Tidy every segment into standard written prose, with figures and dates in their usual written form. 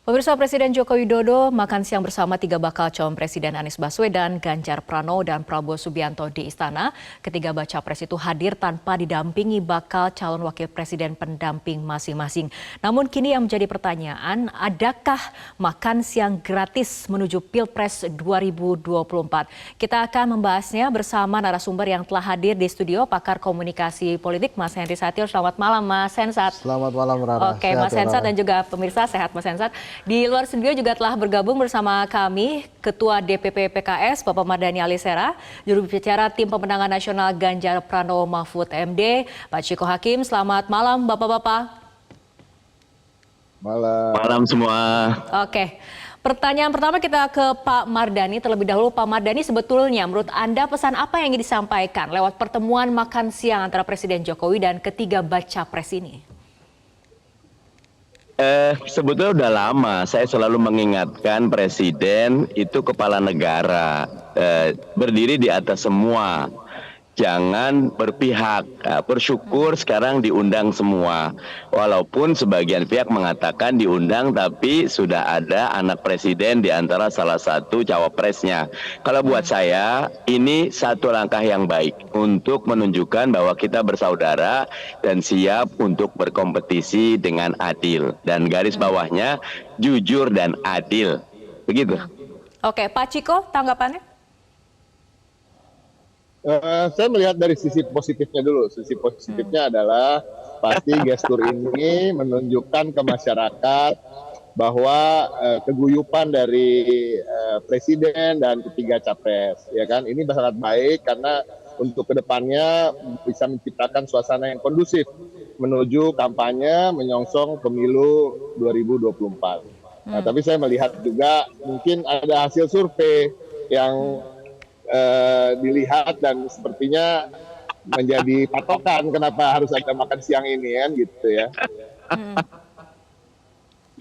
Pemirsa, Presiden Joko Widodo makan siang bersama tiga bakal calon Presiden Anies Baswedan, Ganjar Pranowo, dan Prabowo Subianto di Istana. Ketiga baca pres itu hadir tanpa didampingi bakal calon wakil presiden pendamping masing-masing. Namun kini yang menjadi pertanyaan, adakah makan siang gratis menuju Pilpres 2024? Kita akan membahasnya bersama narasumber yang telah hadir di studio, pakar komunikasi politik Mas Henry Satrio. Selamat malam Mas Hensat. Selamat malam Rara. Oke, Mas Hensat dan juga pemirsa, sehat Mas Hensat. Di luar studio juga telah bergabung bersama kami Ketua DPP PKS Bapak Mardhani Alisera, juru bicara Tim Pemenangan Nasional Ganjar Pranowo Mahfud MD, Pak Ciko Hakim. Selamat malam Bapak-bapak. Malam. Malam semua. Oke. Pertanyaan pertama kita ke Pak Mardhani terlebih dahulu. Pak Mardhani, sebetulnya menurut Anda pesan apa yang ingin disampaikan lewat pertemuan makan siang antara Presiden Jokowi dan ketiga baca pres ini? Sebetulnya udah lama saya selalu mengingatkan Presiden itu kepala negara, berdiri di atas semua. Jangan berpihak. Bersyukur sekarang diundang semua. Walaupun sebagian pihak mengatakan diundang tapi sudah ada anak presiden di antara salah satu cawapresnya. Kalau buat saya ini satu langkah yang baik untuk menunjukkan bahwa kita bersaudara dan siap untuk berkompetisi dengan adil. Dan garis bawahnya jujur dan adil. Begitu. Oke, Pak Ciko, tanggapannya? Saya melihat dari sisi positifnya dulu. Sisi positifnya adalah pasti gestur ini menunjukkan ke masyarakat bahwa keguyupan dari presiden dan ketiga capres, ya kan, ini sangat baik karena untuk kedepannya bisa menciptakan suasana yang kondusif menuju kampanye menyongsong pemilu 2024. Nah, tapi saya melihat juga mungkin ada hasil survei yang dilihat dan sepertinya menjadi patokan kenapa harus ada makan siang ini kan gitu ya.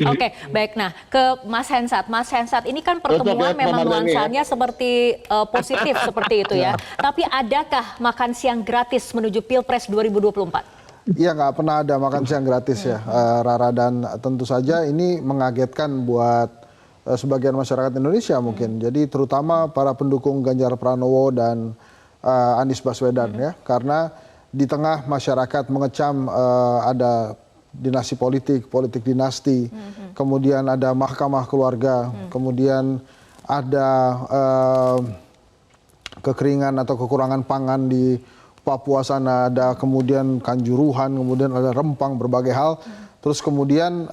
Oke, baik. Nah, ke Mas Hensat. Mas Hensat, ini kan pertemuan memang nuansanya seperti positif seperti itu ya. Tapi adakah makan siang gratis menuju Pilpres 2024? Iya, nggak pernah ada makan siang gratis ya, Rara, dan tentu saja ini mengagetkan buat sebagian masyarakat Indonesia mungkin. Jadi terutama para pendukung Ganjar Pranowo dan Anies Baswedan ya, karena di tengah masyarakat mengecam ada dinasti politik dinasti, kemudian ada mahkamah keluarga, kemudian ada kekeringan atau kekurangan pangan di Papua sana, ada kemudian Kanjuruhan, kemudian ada Rempang, berbagai hal. Terus kemudian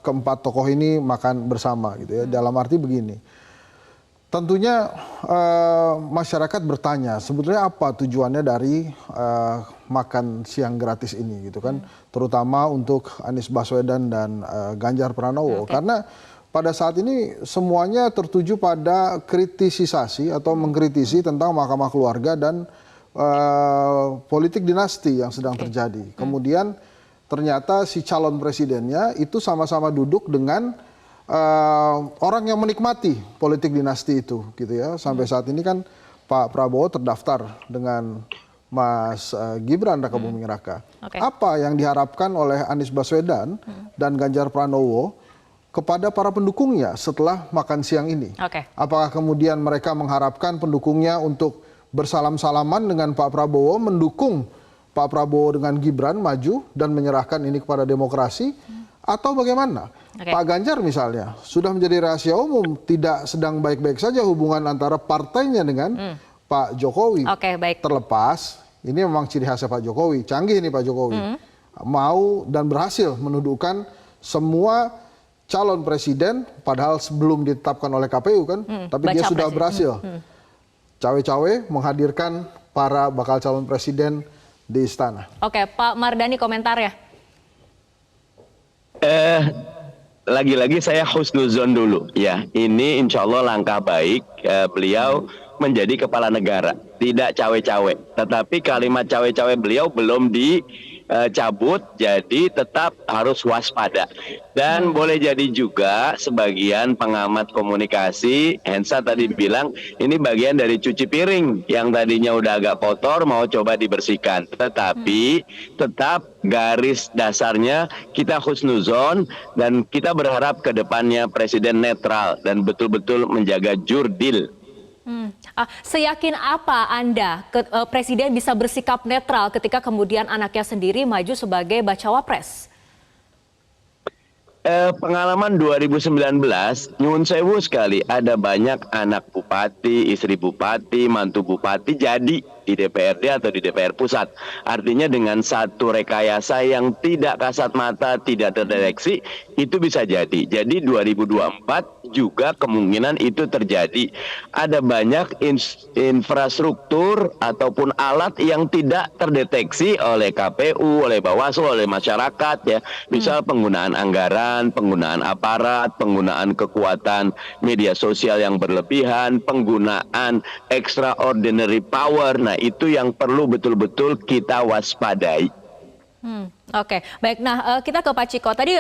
keempat tokoh ini makan bersama gitu ya. Dalam arti begini, tentunya masyarakat bertanya sebetulnya apa tujuannya dari makan siang gratis ini gitu kan, terutama untuk Anies Baswedan dan Ganjar Pranowo. Karena pada saat ini semuanya tertuju pada kritisisasi atau mengkritisi tentang mahkamah keluarga dan politik dinasti yang sedang terjadi. Kemudian ternyata si calon presidennya itu sama-sama duduk dengan orang yang menikmati politik dinasti itu, gitu ya. Sampai saat ini kan Pak Prabowo terdaftar dengan Mas Gibran Raka Buming Raka. Apa yang diharapkan oleh Anies Baswedan dan Ganjar Pranowo kepada para pendukungnya setelah makan siang ini? Apakah kemudian mereka mengharapkan pendukungnya untuk bersalam-salaman dengan Pak Prabowo, mendukung Pak Prabowo dengan Gibran maju dan menyerahkan ini kepada demokrasi, atau bagaimana? Pak Ganjar misalnya sudah menjadi rahasia umum tidak sedang baik-baik saja hubungan antara partainya dengan Pak Jokowi. Terlepas ini memang ciri khasnya Pak Jokowi, canggih nih Pak Jokowi, mau dan berhasil menundukkan semua calon presiden padahal sebelum ditetapkan oleh KPU kan, tapi dia sudah berhasil cawe-cawe menghadirkan para bakal calon presiden di istana. Oke, Pak Mardhani komentarnya. Lagi-lagi saya husnuzon dulu ya. Ini insya Allah langkah baik. Beliau menjadi kepala negara, tidak cawe-cawe. Tetapi kalimat cawe-cawe beliau belum cabut, jadi tetap harus waspada. Dan boleh jadi juga sebagian pengamat komunikasi, Hensa tadi bilang ini bagian dari cuci piring yang tadinya udah agak kotor mau coba dibersihkan. Tetapi tetap garis dasarnya kita husnuzon dan kita berharap ke depannya Presiden netral dan betul-betul menjaga jurdil. Seyakin apa Anda Presiden bisa bersikap netral ketika kemudian anaknya sendiri maju sebagai bacawa pres? Pengalaman 2019, nyuwun sewu sekali, ada banyak anak bupati, istri bupati, mantu bupati jadi di DPRD atau di DPR pusat. Artinya dengan satu rekayasa yang tidak kasat mata, tidak terdeteksi, itu bisa jadi. Jadi 2024 juga kemungkinan itu terjadi. Ada banyak infrastruktur ataupun alat yang tidak terdeteksi oleh KPU, oleh Bawaslu, oleh masyarakat ya. Misal penggunaan anggaran, penggunaan aparat, penggunaan kekuatan media sosial yang berlebihan, penggunaan extraordinary power. Nah, itu yang perlu betul-betul kita waspadai. Oke, baik. Nah, kita ke Pak Ciko. Tadi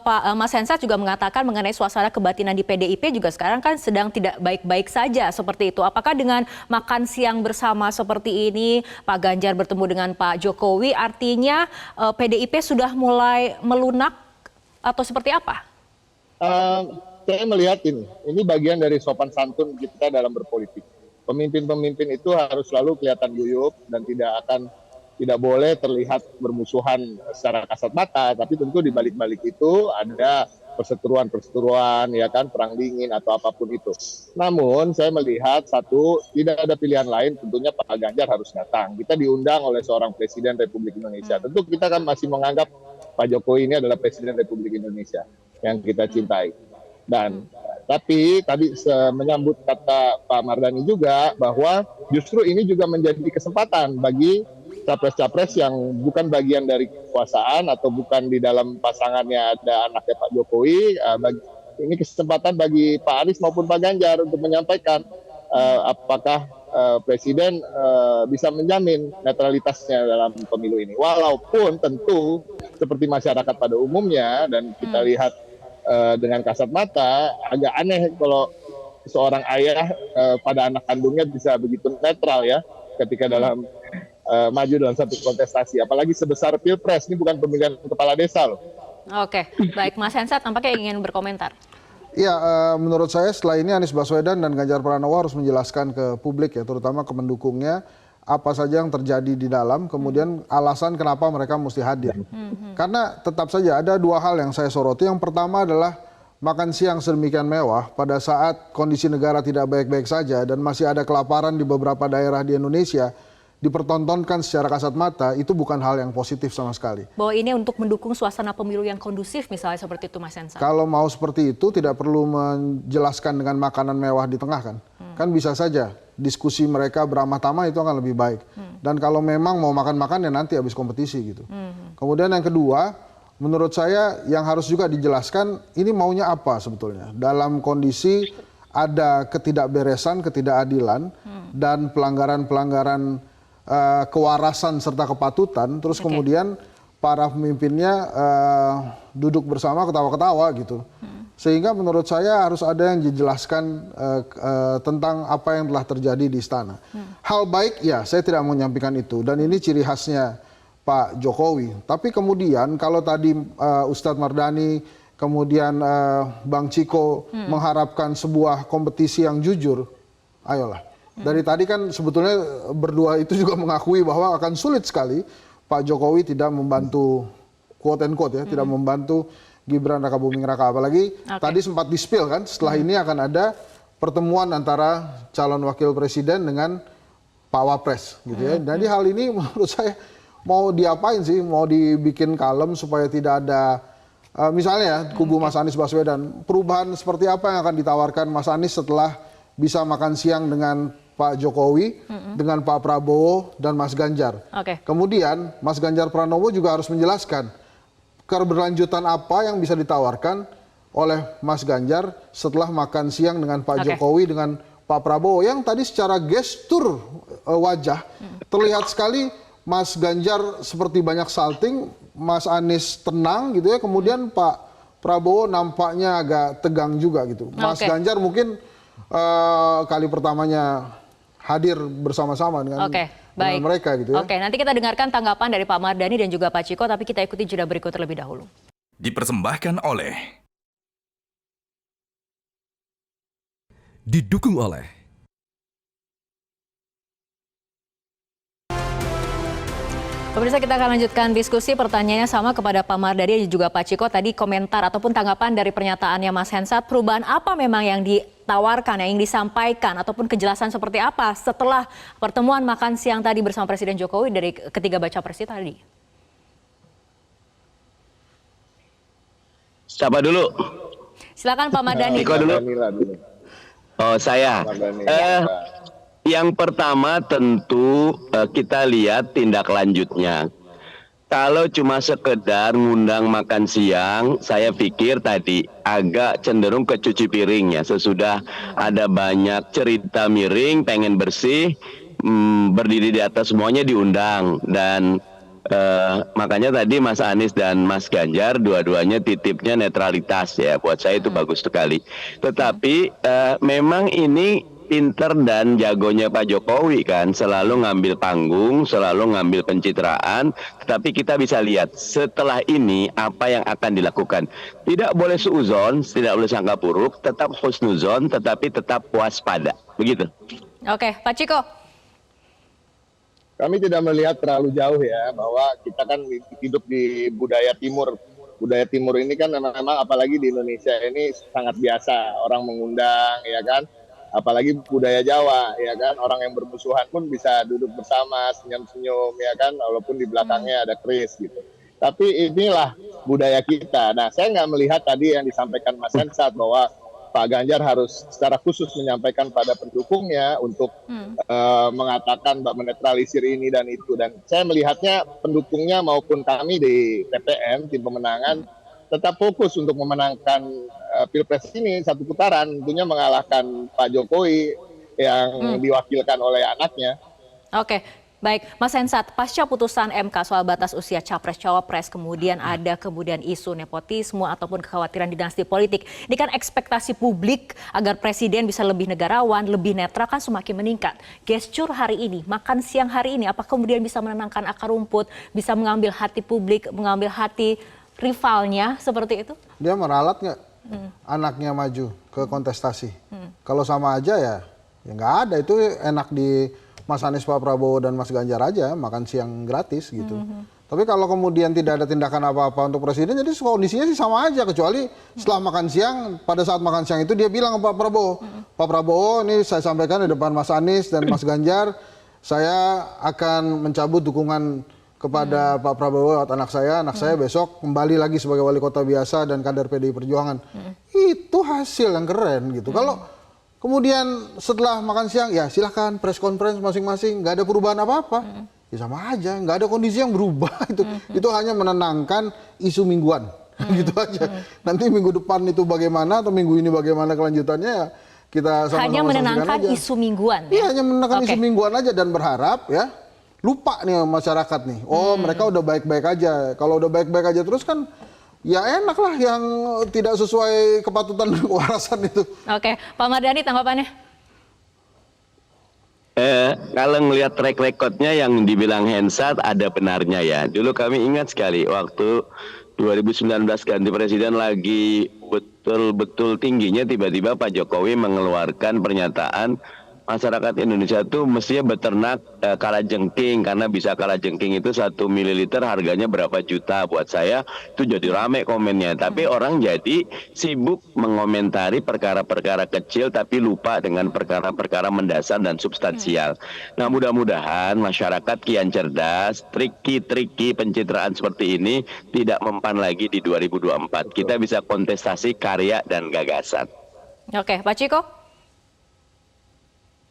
Pak Mas Hensa juga mengatakan mengenai suasana kebatinan di PDIP juga sekarang kan sedang tidak baik-baik saja seperti itu. Apakah dengan makan siang bersama seperti ini, Pak Ganjar bertemu dengan Pak Jokowi, artinya PDIP sudah mulai melunak atau seperti apa? Saya melihat ini bagian dari sopan santun kita dalam berpolitik. Pemimpin-pemimpin itu harus selalu kelihatan guyup dan tidak boleh terlihat bermusuhan secara kasat mata, tapi tentu di balik-balik itu ada perseteruan, ya kan, perang dingin atau apapun itu. Namun saya melihat tidak ada pilihan lain, tentunya Pak Ganjar harus datang. Kita diundang oleh seorang Presiden Republik Indonesia. Tentu kita kan masih menganggap Pak Jokowi ini adalah Presiden Republik Indonesia yang kita cintai. Tapi tadi menyambut kata Pak Mardhani juga bahwa justru ini juga menjadi kesempatan bagi capres-capres yang bukan bagian dari kekuasaan atau bukan di dalam pasangannya ada anaknya Pak Jokowi. Ini kesempatan bagi Pak Anies maupun Pak Ganjar untuk menyampaikan apakah Presiden bisa menjamin netralitasnya dalam pemilu ini. Walaupun tentu seperti masyarakat pada umumnya dan kita lihat dengan kasat mata agak aneh kalau seorang ayah pada anak kandungnya bisa begitu netral ya ketika dalam maju dalam satu kontestasi, apalagi sebesar Pilpres, ini bukan pemilihan kepala desa loh. Oke, baik Mas Hensa tampaknya ingin berkomentar. Iya, menurut saya setelah ini Anies Baswedan dan Ganjar Pranowo harus menjelaskan ke publik ya, terutama ke pendukungnya, apa saja yang terjadi di dalam, kemudian alasan kenapa mereka mesti hadir. Karena tetap saja ada dua hal yang saya soroti. Yang pertama adalah makan siang sedemikian mewah pada saat kondisi negara tidak baik-baik saja dan masih ada kelaparan di beberapa daerah di Indonesia, dipertontonkan secara kasat mata, itu bukan hal yang positif sama sekali. Bahwa ini untuk mendukung suasana pemilu yang kondusif misalnya seperti itu Mas Hensa. Kalau mau seperti itu tidak perlu menjelaskan dengan makanan mewah di tengah kan. Kan bisa saja diskusi mereka beramah tamah itu akan lebih baik. Dan kalau memang mau makan-makan ya nanti habis kompetisi gitu. Kemudian yang kedua, menurut saya yang harus juga dijelaskan ini maunya apa sebetulnya. Dalam kondisi ada ketidakberesan, ketidakadilan, dan pelanggaran-pelanggaran kewarasan serta kepatutan, terus kemudian para pemimpinnya duduk bersama ketawa-ketawa gitu. Sehingga menurut saya harus ada yang dijelaskan tentang apa yang telah terjadi di istana. Hal baik ya, saya tidak mau menyampaikan itu dan ini ciri khasnya Pak Jokowi. Tapi kemudian kalau tadi Ustadz Mardhani, kemudian Bang Ciko mengharapkan sebuah kompetisi yang jujur, ayolah. Dari tadi kan sebetulnya berdua itu juga mengakui bahwa akan sulit sekali Pak Jokowi tidak membantu, quote and quote ya, tidak membantu Gibran Rakabuming Raka. Apalagi tadi sempat di-spill kan, setelah ini akan ada pertemuan antara calon wakil presiden dengan Pak Wapres gitu ya. Jadi hal ini menurut saya mau diapain sih? Mau dibikin kalem supaya tidak ada misalnya kubu Mas Anies Baswedan, perubahan seperti apa yang akan ditawarkan Mas Anies setelah bisa makan siang dengan Pak Jokowi, dengan Pak Prabowo dan Mas Ganjar. Kemudian Mas Ganjar Pranowo juga harus menjelaskan keberlanjutan apa yang bisa ditawarkan oleh Mas Ganjar setelah makan siang dengan Pak Jokowi, dengan Pak Prabowo yang tadi secara gestur wajah terlihat sekali Mas Ganjar seperti banyak salting, Mas Anies tenang gitu ya, kemudian Pak Prabowo nampaknya agak tegang juga gitu. Mas Oke. Ganjar mungkin kali pertamanya hadir bersama-sama dengan mereka gitu ya. Oke, nanti kita dengarkan tanggapan dari Pak Mardhani dan juga Pak Ciko, tapi kita ikuti jeda berikut terlebih dahulu. Dipersembahkan oleh, didukung oleh Pemirsa, kita akan lanjutkan diskusi. Pertanyaannya sama kepada Pak Mardhani dan juga Pak Ciko. Tadi komentar ataupun tanggapan dari pernyataannya Mas Hensat, perubahan apa memang yang ditawarkan, yang disampaikan, ataupun kejelasan seperti apa setelah pertemuan makan siang tadi bersama Presiden Jokowi dari ketiga baca pres tadi? Siapa dulu? Silakan Pak Mardhani. Ciko dulu. Oh, saya. Yang pertama tentu kita lihat tindak lanjutnya. Kalau cuma sekedar ngundang makan siang, saya pikir tadi agak cenderung ke cuci piring ya. Sesudah ada banyak cerita miring, pengen bersih, berdiri di atas semuanya diundang. Dan makanya tadi Mas Anies dan Mas Ganjar dua-duanya titipnya netralitas ya. Buat saya itu bagus sekali. Tetapi memang ini pinter dan jagonya Pak Jokowi kan, selalu ngambil panggung, selalu ngambil pencitraan, tetapi kita bisa lihat setelah ini apa yang akan dilakukan. Tidak boleh suuzon, tidak boleh sangka buruk, tetap husnuzon, tetapi tetap waspada. Begitu. Oke, Pak Ciko. Kami tidak melihat terlalu jauh ya, bahwa kita kan hidup di budaya timur. Budaya timur ini kan memang apalagi di Indonesia ini sangat biasa, orang mengundang ya kan. Apalagi budaya Jawa ya kan, orang yang bermusuhan pun bisa duduk bersama senyum-senyum ya kan, walaupun di belakangnya ada keris gitu. Tapi inilah budaya kita. Nah, saya nggak melihat tadi yang disampaikan Mas Hensat bahwa Pak Ganjar harus secara khusus menyampaikan pada pendukungnya untuk mengatakan menetralisir ini dan itu. Dan saya melihatnya pendukungnya maupun kami di TPM, tim pemenangan, tetap fokus untuk memenangkan Pilpres ini satu putaran, tentunya mengalahkan Pak Jokowi yang diwakilkan oleh anaknya. Oke, baik. Mas Hensat, pasca putusan MK soal batas usia Capres-Cawapres, kemudian ada isu nepotisme ataupun kekhawatiran dinasti politik. Ini kan ekspektasi publik agar Presiden bisa lebih negarawan, lebih netral kan semakin meningkat. Gestur hari ini, makan siang hari ini, apa kemudian bisa menenangkan akar rumput, bisa mengambil hati publik, mengambil hati rivalnya seperti itu? Dia meralat nggak anaknya maju ke kontestasi? Kalau sama aja ya nggak ada. Itu enak di Mas Anies, Pak Prabowo dan Mas Ganjar aja makan siang gratis gitu. Tapi kalau kemudian tidak ada tindakan apa-apa untuk presiden, jadi kondisinya sih sama aja, kecuali setelah makan siang, pada saat makan siang itu dia bilang ke Pak Prabowo, Pak Prabowo ini saya sampaikan di depan Mas Anies dan Mas Ganjar, saya akan mencabut dukungan kepada Pak Prabowo lewat anak saya besok kembali lagi sebagai wali kota biasa dan kader PDI Perjuangan. Itu hasil yang keren gitu. Kalau kemudian setelah makan siang, ya silahkan press conference masing-masing, nggak ada perubahan apa-apa. Ya sama aja, nggak ada kondisi yang berubah itu. Itu hanya menenangkan isu mingguan, gitu aja. Nanti minggu depan itu bagaimana atau minggu ini bagaimana kelanjutannya ya kita sama-sama hanya menenangkan aja. Isu mingguan. Iya, hanya menenangkan isu mingguan aja dan berharap ya. Lupa nih masyarakat nih, mereka udah baik-baik aja. Kalau udah baik-baik aja terus kan ya enak lah yang tidak sesuai kepatutan dan kewarasan itu. Oke, Pak Mardhani tanggapannya? Kalau ngelihat track recordnya yang dibilang Hensat ada benarnya ya. Dulu kami ingat sekali waktu 2019 ganti presiden lagi betul-betul tingginya, tiba-tiba Pak Jokowi mengeluarkan pernyataan masyarakat Indonesia tuh mestinya beternak kalajengking, karena bisa kalajengking itu 1 mililiter harganya berapa juta. Buat saya itu jadi rame komennya, tapi orang jadi sibuk mengomentari perkara-perkara kecil tapi lupa dengan perkara-perkara mendasar dan substansial. Nah, mudah-mudahan masyarakat kian cerdas, triki-triki pencitraan seperti ini tidak mempan lagi di 2024. Kita bisa kontestasi karya dan gagasan. Oke, Pak Ciko?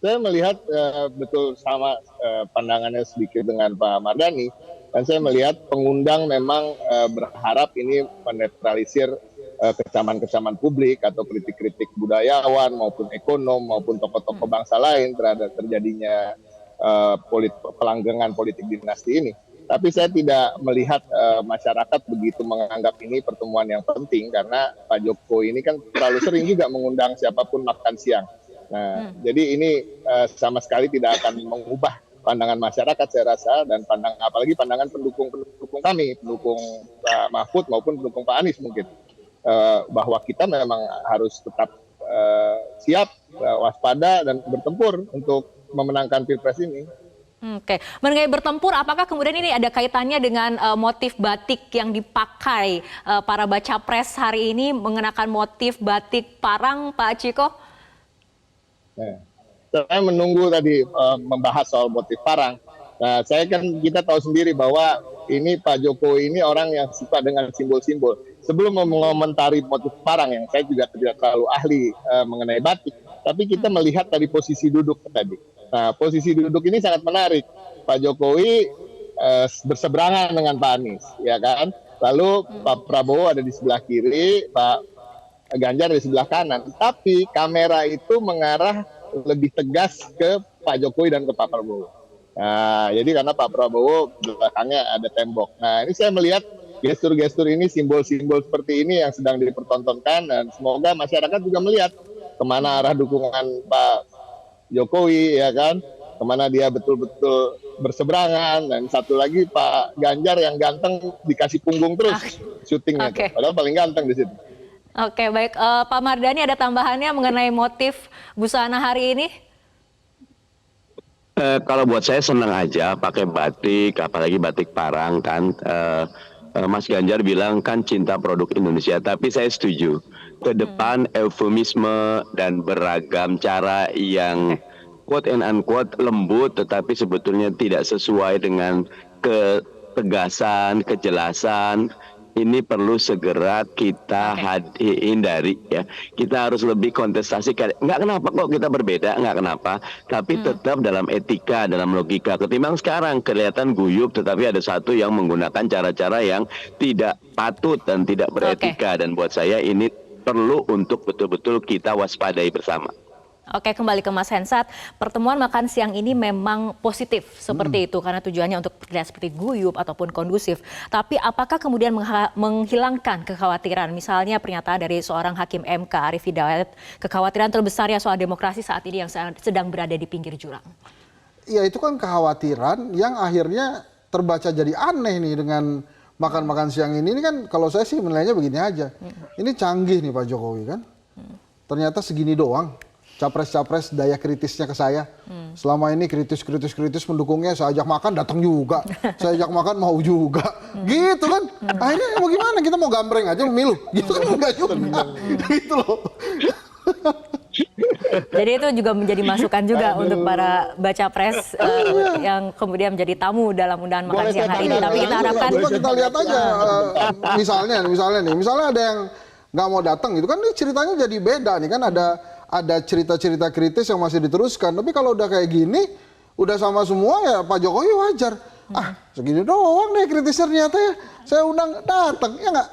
Saya melihat betul sama pandangannya sedikit dengan Pak Mardhani, dan saya melihat pengundang memang berharap ini menetralisir kecaman-kecaman publik atau kritik-kritik budayawan maupun ekonom maupun tokoh-tokoh bangsa lain terhadap terjadinya pelanggengan politik dinasti ini. Tapi saya tidak melihat masyarakat begitu menganggap ini pertemuan yang penting karena Pak Jokowi ini kan terlalu sering juga mengundang siapapun makan siang. Nah, jadi ini sama sekali tidak akan mengubah pandangan masyarakat saya rasa dan apalagi pandangan pendukung kami, pendukung Pak Mahfud maupun pendukung Pak Anies mungkin bahwa kita memang harus tetap siap, waspada dan bertempur untuk memenangkan Pilpres ini. Oke, mengenai bertempur, apakah kemudian ini ada kaitannya dengan motif batik yang dipakai para baca pres hari ini mengenakan motif batik parang, Pak Chiko? Nah, saya menunggu tadi membahas soal motif parang. Nah, kita tahu sendiri bahwa ini Pak Jokowi ini orang yang suka dengan simbol-simbol. Sebelum mengomentari motif parang yang saya juga tidak terlalu ahli mengenai batik, tapi kita melihat dari posisi duduk tadi. Nah, posisi duduk ini sangat menarik. Pak Jokowi berseberangan dengan Pak Anies, ya kan? Lalu Pak Prabowo ada di sebelah kiri, Pak Ganjar di sebelah kanan. Tapi kamera itu mengarah lebih tegas ke Pak Jokowi dan ke Pak Prabowo. Nah, jadi karena Pak Prabowo belakangnya ada tembok. Nah, ini saya melihat gestur-gestur ini, simbol-simbol seperti ini yang sedang dipertontonkan dan semoga masyarakat juga melihat kemana arah dukungan Pak Jokowi, ya kan, kemana dia betul-betul berseberangan. Dan satu lagi Pak Ganjar yang ganteng dikasih punggung terus syutingnya, padahal paling ganteng di situ. Oke, baik. Pak Mardhani ada tambahannya mengenai motif busana hari ini? Kalau buat saya senang aja pakai batik, apalagi batik parang kan. Mas Ganjar bilang kan cinta produk Indonesia, tapi saya setuju. Ke depan eufemisme dan beragam cara yang quote and unquote lembut, tetapi sebetulnya tidak sesuai dengan ketegasan, kejelasan. Ini perlu segera kita hindari ya. Kita harus lebih kontestasi. Nggak kenapa kok kita berbeda, nggak kenapa. Tapi tetap dalam etika, dalam logika. Ketimbang sekarang kelihatan guyup, tetapi ada satu yang menggunakan cara-cara yang tidak patut dan tidak beretika. Dan buat saya ini perlu untuk betul-betul kita waspadai bersama. Oke, kembali ke Mas Hensat. Pertemuan makan siang ini memang positif seperti itu karena tujuannya untuk terlihat seperti guyup ataupun kondusif. Tapi apakah kemudian menghilangkan kekhawatiran, misalnya pernyataan dari seorang hakim MK Arief Hidayat, kekhawatiran terbesarnya soal demokrasi saat ini yang sedang berada di pinggir jurang? Ya itu kan kekhawatiran yang akhirnya terbaca jadi aneh nih dengan makan-makan siang ini. Ini kan kalau saya sih menilainya begini aja. Ini canggih nih Pak Jokowi kan. Ternyata segini doang. Capres-capres daya kritisnya ke saya. Selama ini kritis mendukungnya, saya ajak makan datang juga. Saya ajak makan mau juga. Gitu kan. Akhirnya mau gimana? Kita mau gambreng aja milu. Gitu kan enggak juga. Gitu loh. Jadi itu juga menjadi masukan juga untuk para baca pres yang kemudian menjadi tamu dalam undangan makan siang hari ini. Tapi kita harapkan kita lihat aja misalnya ada yang nggak mau datang gitu kan, ini ceritanya jadi beda nih kan, ada cerita-cerita kritis yang masih diteruskan. Tapi kalau udah kayak gini, udah sama semua ya Pak Jokowi wajar. Segini doang deh kritisnya ternyata ya. Saya undang datang, ya nggak?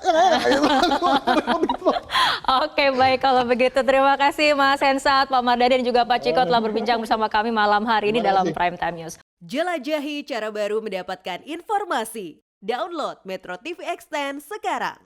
Oke, baik kalau begitu. Terima kasih Mas Hensat, Pak Mardhani dan juga Pak Chiko telah berbincang bersama kami malam hari ini dalam Prime Time News. Jelajahi cara baru mendapatkan informasi. Download Metro TV Extend sekarang.